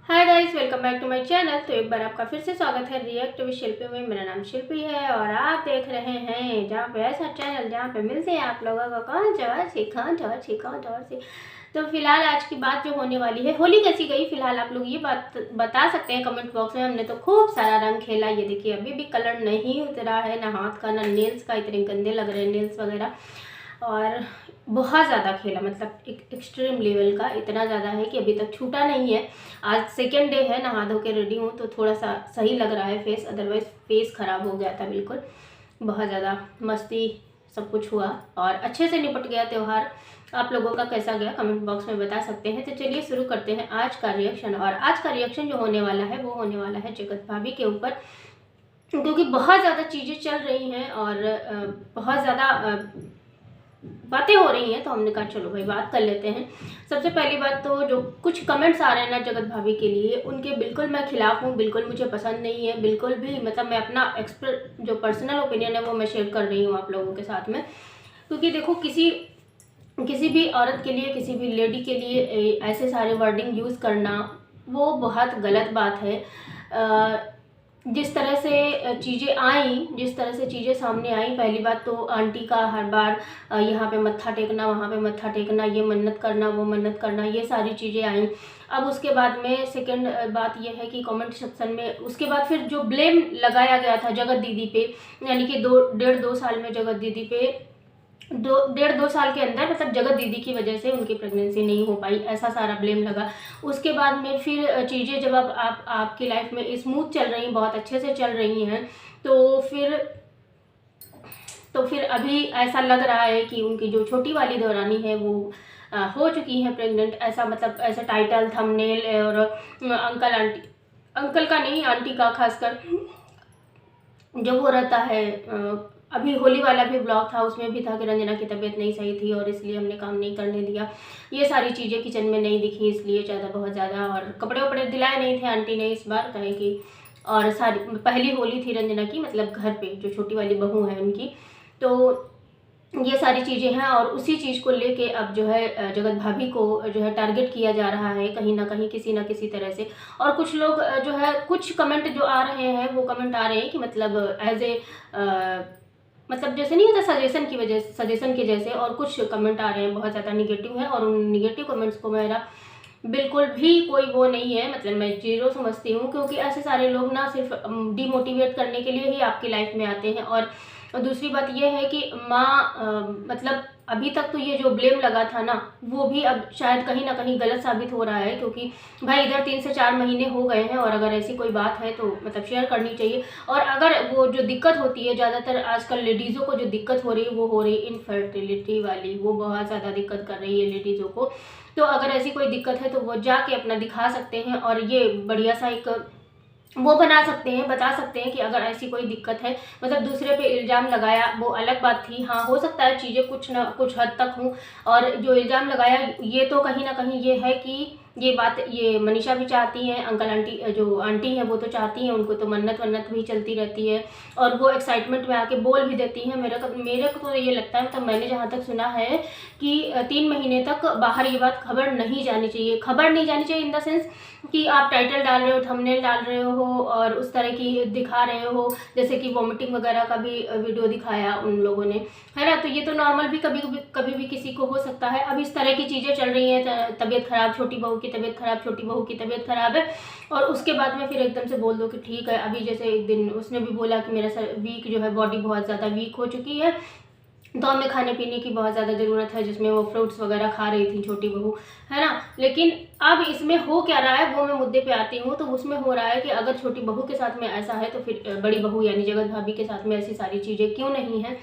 Hi guys, welcome back to my channel. तो एक बार आपका फिर से स्वागत है रिएक्ट विद शिल्पी में। मेरा नाम शिल्पी है और आप देख रहे हैं जहाँ पे ऐसा चैनल जहाँ पे मिलते हैं आप लोगों को कौन सी सीख। तो फिलहाल आज की बात जो होने वाली है, होली कैसी गई फिलहाल आप लोग ये बात बता सकते हैं कमेंट बॉक्स में। हमने तो खूब सारा रंग खेला, ये देखिए अभी भी कलर नहीं उतरा है, ना हाथ का ना नेल्स का, इतने गंदे लग रहे हैं नेल्स वगैरह। और बहुत ज़्यादा खेला, मतलब एक एक्सट्रीम लेवल का, इतना ज़्यादा है कि अभी तक छूटा नहीं है। आज सेकेंड डे है, नहा धो के रेडी हूँ तो थोड़ा सा सही लग रहा है फेस, अदरवाइज फेस ख़राब हो गया था बिल्कुल। बहुत ज़्यादा मस्ती सब कुछ हुआ और अच्छे से निपट गया त्यौहार। आप लोगों का कैसा गया कमेंट बॉक्स में बता सकते हैं। तो चलिए शुरू करते हैं आज का रिएक्शन। और आज का रिएक्शन जो होने वाला है वो होने वाला है जगत भाभी के ऊपर, क्योंकि बहुत ज़्यादा चीज़ें चल रही हैं और बहुत ज़्यादा बातें हो रही हैं। तो हमने कहा चलो भाई बात कर लेते हैं। सबसे पहली बात तो जो कुछ कमेंट्स आ रहे हैं ना जगत भाभी के लिए, उनके बिल्कुल मैं खिलाफ हूँ, बिल्कुल मुझे पसंद नहीं है, बिल्कुल भी। मतलब मैं अपना जो पर्सनल ओपिनियन है वो मैं शेयर कर रही हूँ आप लोगों के साथ में। क्योंकि देखो किसी भी औरत के लिए, किसी भी लेडी के लिए ऐसे सारे वर्डिंग यूज़ करना वो बहुत गलत बात है। जिस तरह से चीज़ें आई, जिस तरह से चीज़ें सामने आई, पहली बात तो आंटी का हर बार यहाँ पे मत्था टेकना, वहाँ पे मत्था टेकना, ये मन्नत करना, वो मन्नत करना, ये सारी चीज़ें आई। अब उसके बाद में सेकंड बात ये है कि कमेंट सेक्शन में उसके बाद फिर जो ब्लेम लगाया गया था जगत दीदी पे, यानी कि 2 साल में जगत दीदी पे 2 साल के अंदर, मतलब जगत दीदी की वजह से उनकी प्रेगनेंसी नहीं हो पाई, ऐसा सारा ब्लेम लगा। उसके बाद में फिर चीज़ें जब अब आपकी लाइफ में स्मूथ चल रही, बहुत अच्छे से चल रही हैं, तो फिर अभी ऐसा लग रहा है कि उनकी जो छोटी वाली देवरानी है वो हो चुकी है प्रेग्नेंट। ऐसा मतलब ऐसा टाइटल थंबनेल और अंकल का नहीं, आंटी का खासकर जो वो रहता है। अभी होली वाला भी ब्लॉग था, उसमें भी था कि रंजना की तबीयत नहीं सही थी और इसलिए हमने काम नहीं करने दिया। ये सारी चीज़ें किचन में नहीं दिखी, इसलिए ज़्यादा बहुत ज़्यादा। और कपड़े वपड़े दिलाए नहीं थे आंटी ने इस बार, कहें कि और सारी पहली होली थी रंजना की, मतलब घर पे जो छोटी वाली बहू है उनकी। तो ये सारी चीज़ें हैं और उसी चीज़ को लेके अब जो है जगत भाभी को जो है टारगेट किया जा रहा है कहीं ना कहीं, किसी ना किसी तरह से। और कुछ लोग जो है, कुछ कमेंट जो आ रहे हैं वो कमेंट आ रहे हैं कि मतलब एज ए मतलब जैसे नहीं होता सजेशन के जैसे। और कुछ कमेंट आ रहे हैं बहुत ज़्यादा निगेटिव है और उन निगेटिव कमेंट्स को मेरा बिल्कुल भी कोई वो नहीं है, मतलब मैं जीरो समझती हूँ। क्योंकि ऐसे सारे लोग ना सिर्फ डिमोटिवेट करने के लिए ही आपकी लाइफ में आते हैं। और दूसरी बात यह है कि मतलब अभी तक तो ये जो ब्लेम लगा था ना वो भी अब शायद कहीं ना कहीं गलत साबित हो रहा है। क्योंकि भाई इधर 3 से 4 महीने हो गए हैं और अगर ऐसी कोई बात है तो मतलब शेयर करनी चाहिए। और अगर वो जो दिक्कत होती है, ज़्यादातर आजकल लेडीज़ों को जो दिक्कत हो रही है वो हो रही है इनफर्टिलिटी वाली, वो बहुत ज़्यादा दिक्कत कर रही है लेडीज़ों को। तो अगर ऐसी कोई दिक्कत है तो वो जाके अपना दिखा सकते हैं और ये बढ़िया सा एक वो बना सकते हैं, बता सकते हैं कि अगर ऐसी कोई दिक्कत है। मतलब दूसरे पे इल्ज़ाम लगाया वो अलग बात थी, हाँ हो सकता है चीज़ें कुछ ना कुछ हद तक हों। और जो इल्ज़ाम लगाया ये तो कहीं ना कहीं ये है कि ये बात ये मनीषा भी चाहती हैं, अंकल आंटी जो आंटी हैं वो तो चाहती हैं, उनको तो मन्नत वन्नत भी चलती रहती है और वो एक्साइटमेंट में आके बोल भी देती हैं। मेरे को तो ये लगता है, मतलब मैंने जहाँ तक सुना है कि 3 महीने तक बाहर ये बात खबर नहीं जानी चाहिए। खबर नहीं जानी चाहिए इन द सेंस कि आप टाइटल डाल रहे हो, थंबनेल डाल रहे हो और उस तरह की दिखा रहे हो, जैसे कि वॉमिटिंग वगैरह का भी वीडियो दिखाया उन लोगों ने, है ना। तो ये तो नॉर्मल भी कभी भी किसी को हो सकता है। अब इस तरह की चीज़ें चल रही हैं, तबीयत खराब, छोटी बहू की तबीयत खराब, छोटी बहू की तबीयत खराब है, और उसके बाद में फिर एकदम से बोल दो कि ठीक है। अभी जैसे एक दिन उसने भी बोला कि मेरा वीक जो है, बॉडी बहुत ज़्यादा वीक हो चुकी है, तो हमें खाने पीने की बहुत ज़्यादा ज़रूरत है, जिसमें वो फ्रूट्स वगैरह खा रही थी छोटी बहू, है ना। लेकिन अब इसमें हो क्या रहा है वो मैं मुद्दे पे आती हूँ। तो उसमें हो रहा है कि अगर छोटी बहू के साथ में ऐसा है तो फिर बड़ी बहू यानी जगत भाभी के साथ में ऐसी सारी चीज़ें क्यों नहीं हैं।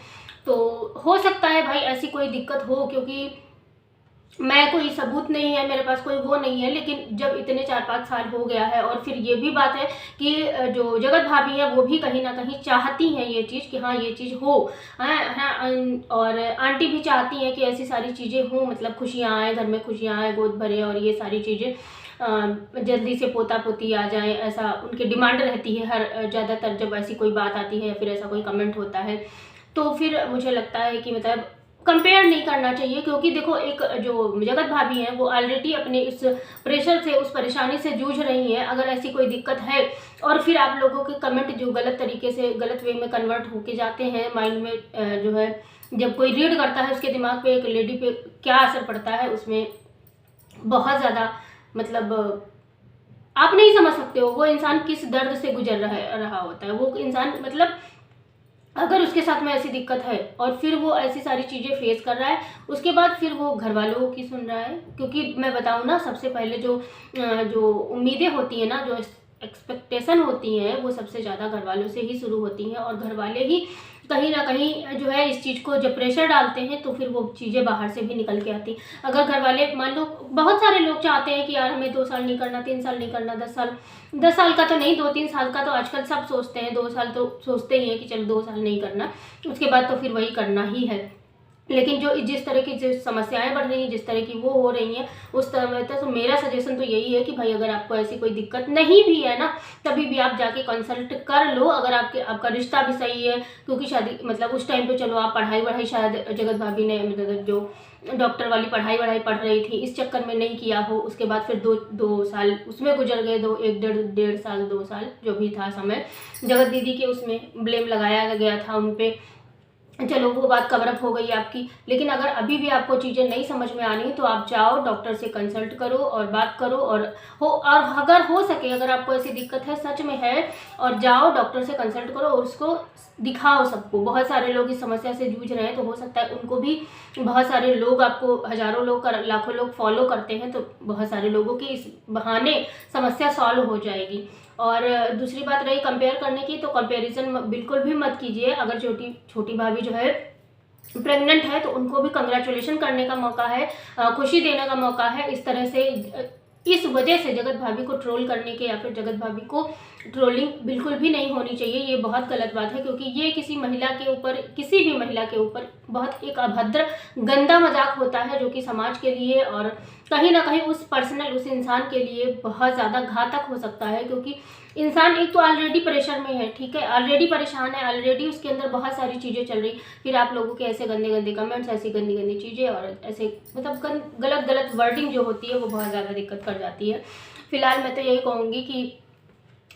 तो हो सकता है भाई ऐसी कोई दिक्कत हो, क्योंकि मैं कोई सबूत नहीं है मेरे पास, कोई वो नहीं है। लेकिन जब इतने 4-5 साल हो गया है, और फिर ये भी बात है कि जो जगत भाभी है वो भी कहीं ना कहीं चाहती हैं ये चीज़ कि हाँ ये चीज़ हो, है। और आंटी भी चाहती हैं कि ऐसी सारी चीज़ें हों, मतलब खुशियाँ आए घर में, खुशियाँ आए, गोद भरे और ये सारी चीज़ें जल्दी से पोता पोती आ जाए, ऐसा उनकी डिमांड रहती है हर ज़्यादातर जब ऐसी कोई बात आती है या फिर ऐसा कोई कमेंट होता है। तो फिर मुझे लगता है कि मतलब कंपेयर नहीं करना चाहिए, क्योंकि देखो एक जो जगत भाभी हैं वो ऑलरेडी अपने इस प्रेशर से, उस परेशानी से जूझ रही हैं। अगर ऐसी कोई दिक्कत है और फिर आप लोगों के कमेंट जो गलत तरीके से, गलत वे में कन्वर्ट होके जाते हैं माइंड में, जो है जब कोई रीड करता है उसके दिमाग पे, एक लेडी पे क्या असर पड़ता है, उसमें बहुत ज़्यादा मतलब आप नहीं समझ सकते हो वो इंसान किस दर्द से गुजर रहा होता है। वो इंसान मतलब अगर उसके साथ में ऐसी दिक्कत है और फिर वो ऐसी सारी चीज़ें फेस कर रहा है, उसके बाद फिर वो घर वालों की सुन रहा है। क्योंकि मैं बताऊँ ना, सबसे पहले जो उम्मीदें होती हैं ना, जो एक्सपेक्टेशन होती हैं, वो सबसे ज़्यादा घर वालों से ही शुरू होती हैं। और घर वाले ही कहीं ना कहीं जो है इस चीज़ को जब प्रेशर डालते हैं तो फिर वो चीज़ें बाहर से भी निकल के आती। अगर घर वाले मान लो, बहुत सारे लोग चाहते हैं कि यार हमें 2 साल नहीं करना, 3 साल नहीं करना, 10 साल का तो नहीं, 2-3 साल का तो आजकल सब सोचते हैं, 2 साल तो सोचते ही हैं कि चलो 2 साल नहीं करना, उसके बाद तो फिर वही करना ही है। लेकिन जो जिस तरह की जो समस्याएं बढ़ रही हैं, जिस तरह की वो हो रही हैं, उस तरह तो मेरा सजेशन तो यही है कि भाई अगर आपको ऐसी कोई दिक्कत नहीं भी है ना, तभी भी आप जाके कंसल्ट कर लो। अगर आपका रिश्ता भी सही है, क्योंकि शादी मतलब उस टाइम पे चलो आप पढ़ाई शायद जगत भाभी ने मतलब जो डॉक्टर वाली पढ़ाई पढ़ रही थी, इस चक्कर में नहीं किया हो। उसके बाद फिर दो साल उसमें गुजर गए, एक डेढ़ साल 2 साल जो भी था समय, जगत दीदी के उसमें ब्लेम लगाया गया था उन पे। चलो वो बात कवर अप हो गई आपकी। लेकिन अगर अभी भी आपको चीज़ें नहीं समझ में आ रही तो आप जाओ डॉक्टर से कंसल्ट करो और बात करो, और अगर हो सके, अगर आपको ऐसी दिक्कत है, सच में है, और जाओ डॉक्टर से कंसल्ट करो और उसको दिखाओ सबको। बहुत सारे लोग इस समस्या से जूझ रहे हैं, तो हो सकता है उनको भी, बहुत सारे लोग आपको, हज़ारों लोग, लाखों लोग फॉलो करते हैं, तो बहुत सारे लोगों की इस बहाने समस्या सॉल्व हो जाएगी। और दूसरी बात रही कंपेयर करने की, तो कंपैरिजन बिल्कुल भी मत कीजिए। अगर छोटी भाभी जो है प्रेग्नेंट है तो उनको भी कंग्रेचुलेशन करने का मौका है, खुशी देने का मौका है। इस तरह से, इस वजह से जगत भाभी को ट्रोल करने के, या फिर जगत भाभी को ट्रोलिंग बिल्कुल भी नहीं होनी चाहिए। ये बहुत गलत बात है, क्योंकि ये किसी महिला के ऊपर, किसी भी महिला के ऊपर बहुत एक अभद्र गंदा मजाक होता है, जो कि समाज के लिए और कहीं ना कहीं उस इंसान के लिए बहुत ज़्यादा घातक हो सकता है। क्योंकि इंसान एक तो ऑलरेडी प्रेशर में है, ठीक है, ऑलरेडी परेशान है, ऑलरेडी उसके अंदर बहुत सारी चीज़ें चल रही, फिर आप लोगों के ऐसे गंदे गंदे कमेंट्स, ऐसी गंदी गंदी चीज़ें और ऐसे मतलब गलत वर्डिंग जो होती है वो बहुत ज़्यादा दिक्कत कर जाती है। फिलहाल मैं तो यही कहूँगी कि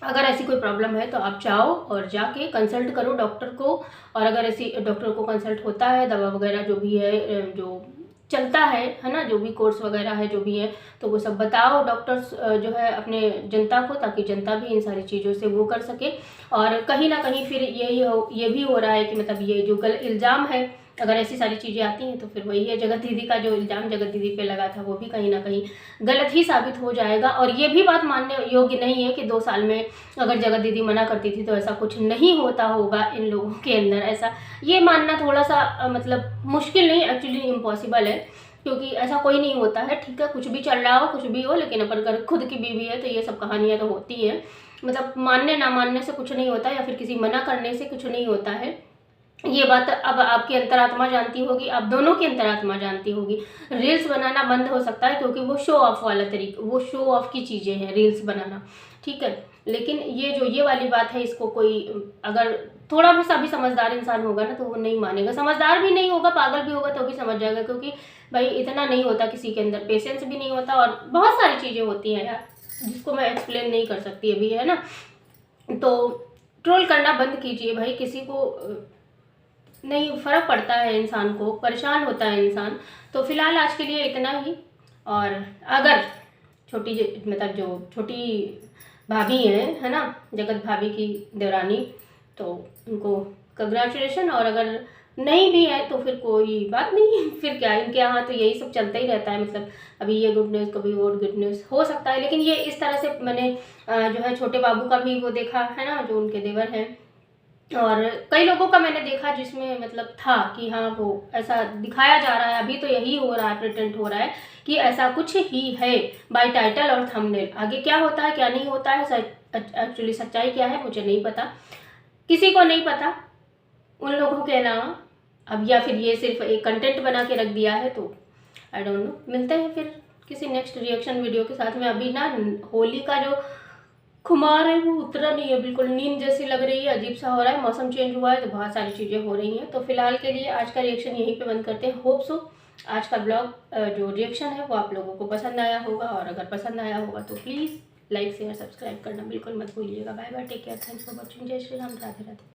अगर ऐसी कोई प्रॉब्लम है तो आप जाओ और जाके कंसल्ट करो डॉक्टर को। और अगर ऐसी डॉक्टर को कंसल्ट होता है, दवा वगैरह जो भी है, जो चलता है ना, जो भी कोर्स वगैरह है जो भी है, तो वो सब बताओ डॉक्टर्स जो है अपने जनता को, ताकि जनता भी इन सारी चीज़ों से वो कर सके। और कहीं ना कहीं फिर ये भी हो रहा है कि मतलब ये जो गलत इल्ज़ाम है, अगर ऐसी सारी चीज़ें आती हैं तो फिर वही है, जगत दीदी का जो इल्ज़ाम जगत दीदी पे लगा था वो भी कहीं ना कहीं गलत ही साबित हो जाएगा। और ये भी बात मानने योग्य नहीं है कि 2 साल में अगर जगत दीदी मना करती थी तो ऐसा कुछ नहीं होता होगा इन लोगों के अंदर, ऐसा ये मानना थोड़ा सा मतलब मुश्किल नहीं, एक्चुअली इम्पॉसिबल है। क्योंकि ऐसा कोई नहीं होता है, ठीक है, कुछ भी चल रहा हो, कुछ भी हो, लेकिन अपन अगर खुद की बीवी है तो ये सब कहानियाँ तो होती हैं। मतलब मानने ना मानने से कुछ नहीं होता, या फिर किसी मना करने से कुछ नहीं होता है। ये बात अब आपकी अंतरात्मा जानती होगी, आप दोनों की अंतरात्मा जानती होगी। रील्स बनाना बंद हो सकता है, क्योंकि वो शो ऑफ वाला तरीका, वो शो ऑफ की चीज़ें हैं रील्स बनाना, ठीक है। लेकिन ये वाली बात है, इसको कोई अगर थोड़ा भी सा भी समझदार इंसान होगा ना तो वो नहीं मानेगा। समझदार भी नहीं होगा, पागल भी होगा तो भी समझ जाएगा, क्योंकि भाई इतना नहीं होता किसी के अंदर, पेशेंस भी नहीं होता, और बहुत सारी चीज़ें होती हैं यार जिसको मैं एक्सप्लेन नहीं कर सकती अभी, है ना। तो ट्रोल करना बंद कीजिए भाई, किसी को नहीं फ़र्क पड़ता है, इंसान को परेशान होता है इंसान। तो फिलहाल आज के लिए इतना ही। और अगर मतलब जो छोटी भाभी है ना, जगत भाभी की देवरानी, तो उनको कंग्रेचुलेशन। और अगर नहीं भी है तो फिर कोई बात नहीं, फिर क्या, इनके यहाँ तो यही सब चलता ही रहता है। मतलब अभी ये गुड न्यूज़, कभी वो गुड न्यूज़ हो सकता है। लेकिन ये इस तरह से मैंने जो है छोटे बाबू का भी वो देखा है ना, जो उनके देवर हैं, और कई लोगों का मैंने देखा जिसमें मतलब था कि हाँ वो ऐसा दिखाया जा रहा है, अभी तो यही हो रहा है, प्रिटेंड हो रहा है कि ऐसा कुछ ही है बाय टाइटल और थंबनेल। आगे क्या होता है क्या नहीं होता है, एक्चुअली सच्चाई क्या है मुझे नहीं पता, किसी को नहीं पता उन लोगों के अलावा। अब या फिर ये सिर्फ एक कंटेंट बना के रख दिया है, तो आई डोंट नो। मिलते हैं फिर किसी नेक्स्ट रिएक्शन वीडियो के साथ में। अभी ना होली का जो खुमार है वो उतरा नहीं है, बिल्कुल नींद जैसी लग रही है, अजीब सा हो रहा है, मौसम चेंज हुआ है तो बहुत सारी चीज़ें हो रही हैं। तो फिलहाल के लिए आज का रिएक्शन यहीं पे बंद करते हैं। होप सो आज का ब्लॉग जो रिएक्शन है वो आप लोगों को पसंद आया होगा, और अगर पसंद आया होगा तो प्लीज़ लाइक शेयर सब्सक्राइब करना बिल्कुल मत भूलिएगा। Bye bye, take care, thanks for watching, जय श्री राम, राधे राधे।